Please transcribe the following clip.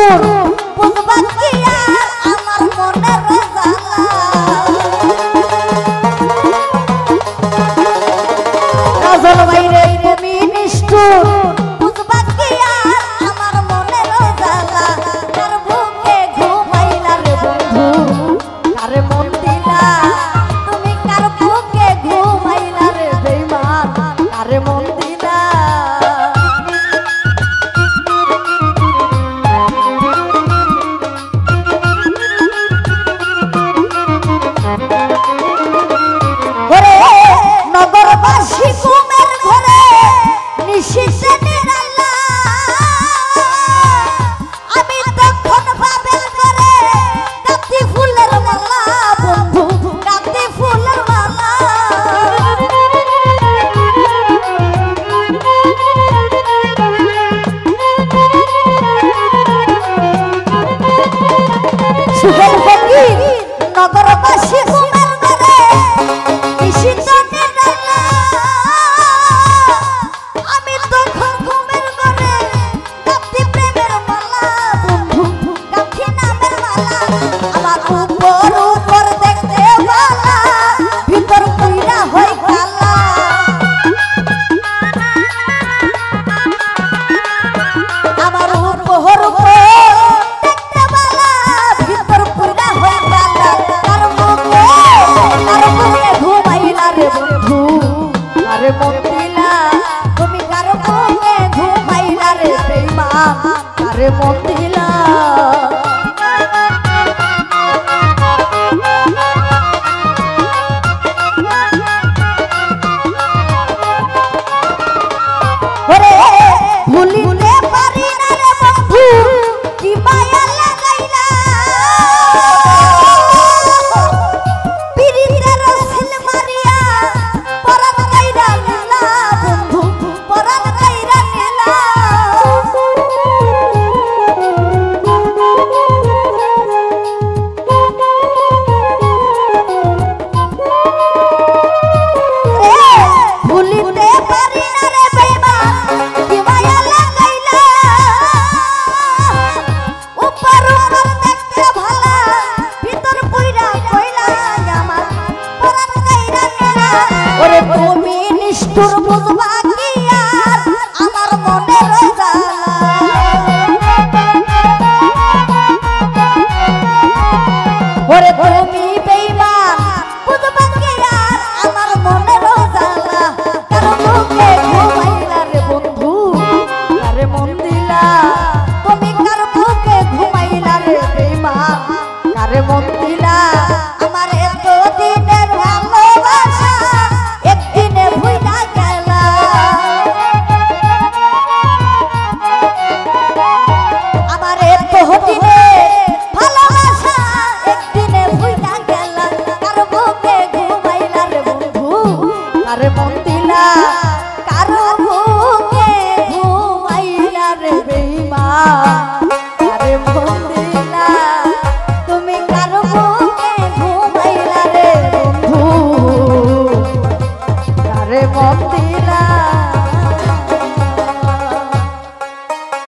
নিষ্ঠুর বুঝবা কি আর আমার মনের জ্বালা কাজল বাইরে তুমি নিষ্ঠুর বুঝবা কি আর আমার মনের জ্বালা কার বুকে ঘুমাইলা রে বন্ধু কার মন দিলা তুমি কার বুকে ঘুমাইলা রে বেঈমান কার মন দিলা নগরবাসী ঘুমের ঘরে নিশিতে নিরালা আমি তখন ভাবেন করে কাতি ফুলের মালা বন্ধু কাতি ফুলের মালা সুখের ফকির নগরবাসী ঘুমের ঘরে নিশিতে তুমি কার বুকে ঘুমাইলা রে বেঈমান কার মন দিলা ওরে ভুলিতে পারি না রে বন্ধু কি মায়া লাগাইলা পিরিতের সিল মারিয়া পরাণ গাইরা নীলা বন্ধু পরাণ গাইরা নীলা ভুলিতে পারি না রে বেঈমান কি মায়া লাগাইলা উপর উপর দেখতে ভালা ভিতর পইরা কইলা আমার পরাণ গাইরা নীলা ওরে তুমি নিষ্ঠুর বুঝবা কি আর আমার মনের জ্বালা ওরে তুমি বেঈমান বুঝবা কি আর আমার মনের জ্বালা কার বুকে ঘুমাইলা রে বন্ধু কার মন দিলা তুমি কার বুকে ঘুমাইলা রে বেঈমান কার মন দিলা আমার এত দিনের